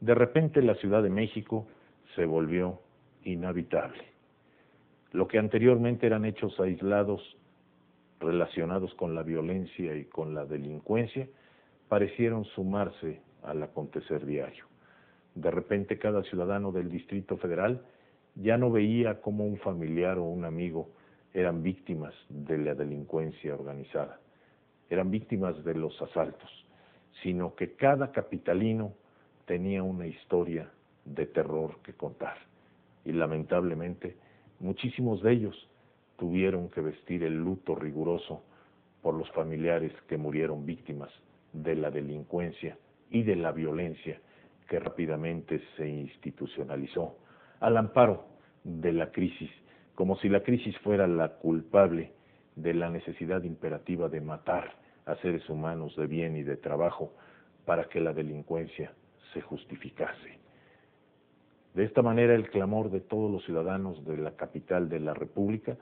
De repente la Ciudad de México se volvió inhabitable. Lo que anteriormente eran hechos aislados relacionados con la violencia y con la delincuencia, parecieron sumarse al acontecer diario. De repente cada ciudadano del Distrito Federal ya no veía cómo un familiar o un amigo eran víctimas de la delincuencia organizada, eran víctimas de los asaltos, sino que cada capitalino tenía una historia de terror que contar. Y lamentablemente muchísimos de ellos tuvieron que vestir el luto riguroso por los familiares que murieron víctimas de la delincuencia y de la violencia que rápidamente se institucionalizó al amparo de la crisis, como si la crisis fuera la culpable de la necesidad imperativa de matar a seres humanos de bien y de trabajo para que la delincuencia se justificase. De esta manera, el clamor de todos los ciudadanos de la capital de la República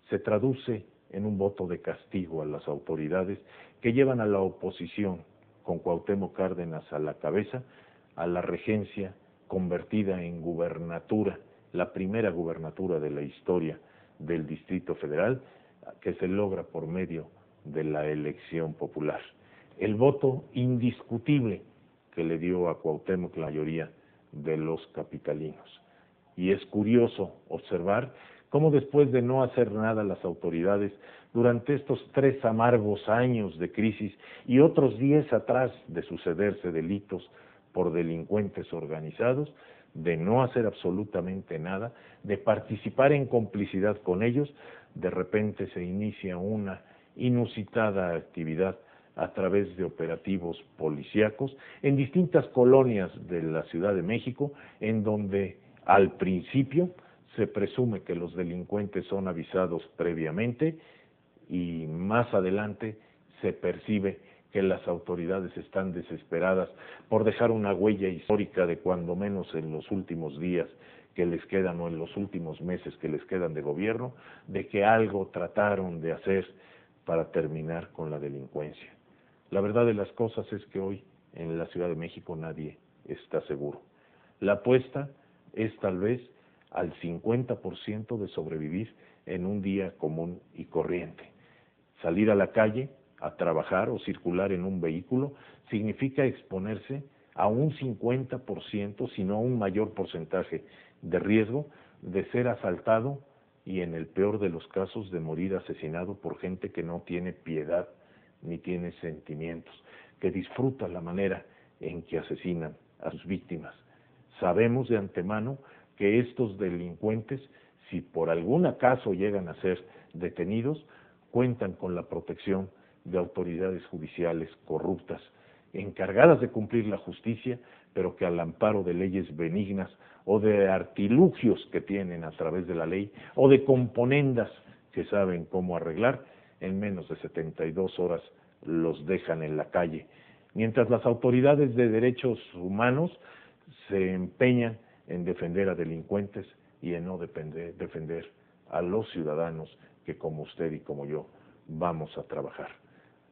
se traduce en un voto de castigo a las autoridades que llevan a la oposición, con Cuauhtémoc Cárdenas a la cabeza, a la regencia convertida en gubernatura, la primera gubernatura de la historia del Distrito Federal, que se logra por medio de la elección popular. El voto indiscutible que le dio a Cuauhtémoc la mayoría de los capitalinos. Y es curioso observar cómo después de no hacer nada las autoridades durante estos 3 amargos años de crisis y otros 10 atrás de sucederse delitos por delincuentes organizados, de no hacer absolutamente nada, de participar en complicidad con ellos, de repente se inicia una inusitada actividad a través de operativos policíacos en distintas colonias de la Ciudad de México, en donde al principio se presume que los delincuentes son avisados previamente y más adelante se percibe que las autoridades están desesperadas por dejar una huella histórica de cuando menos en los últimos días que les quedan o en los últimos meses que les quedan de gobierno, de que algo trataron de hacer para terminar con la delincuencia. La verdad de las cosas es que hoy en la Ciudad de México nadie está seguro. La apuesta es tal vez al 50% de sobrevivir en un día común y corriente. Salir a la calle a trabajar o circular en un vehículo significa exponerse a un 50%, si no a un mayor porcentaje de riesgo de ser asaltado y en el peor de los casos de morir asesinado por gente que no tiene piedad ni tiene sentimientos, que disfruta la manera en que asesinan a sus víctimas. Sabemos de antemano que estos delincuentes, si por algún acaso llegan a ser detenidos, cuentan con la protección de autoridades judiciales corruptas, encargadas de cumplir la justicia, pero que al amparo de leyes benignas o de artilugios que tienen a través de la ley o de componendas que saben cómo arreglar, en menos de 72 horas los dejan en la calle, mientras las autoridades de derechos humanos se empeñan en defender a delincuentes y en no defender a los ciudadanos que como usted y como yo vamos a trabajar.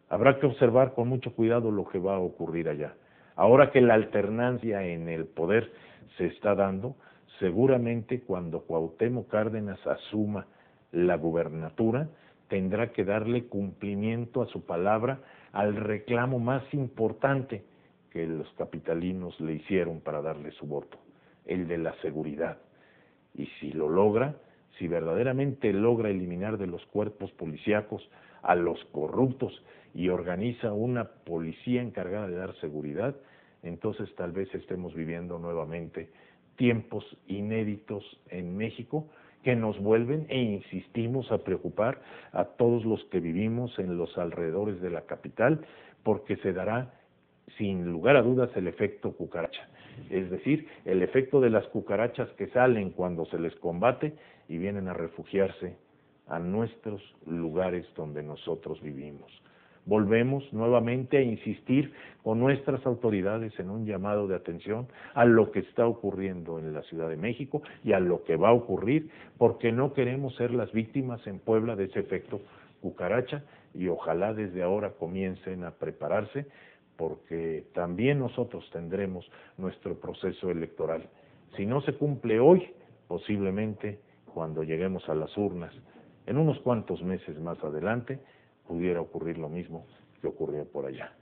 Habrá que observar con mucho cuidado lo que va a ocurrir allá. Ahora que la alternancia en el poder se está dando, seguramente cuando Cuauhtémoc Cárdenas asuma la gubernatura, tendrá que darle cumplimiento a su palabra al reclamo más importante que los capitalinos le hicieron para darle su voto, el de la seguridad. Y si lo logra, si verdaderamente logra eliminar de los cuerpos policíacos a los corruptos y organiza una policía encargada de dar seguridad, entonces tal vez estemos viviendo nuevamente tiempos inéditos en México que nos vuelven e insistimos a preocupar a todos los que vivimos en los alrededores de la capital, porque se dará sin lugar a dudas el efecto cucaracha, es decir, el efecto de las cucarachas que salen cuando se les combate y vienen a refugiarse a nuestros lugares donde nosotros vivimos. Volvemos nuevamente a insistir con nuestras autoridades en un llamado de atención a lo que está ocurriendo en la Ciudad de México y a lo que va a ocurrir, porque no queremos ser las víctimas en Puebla de ese efecto cucaracha y ojalá desde ahora comiencen a prepararse porque también nosotros tendremos nuestro proceso electoral. Si no se cumple hoy, posiblemente cuando lleguemos a las urnas, en unos cuantos meses más adelante, pudiera ocurrir lo mismo que ocurrió por allá.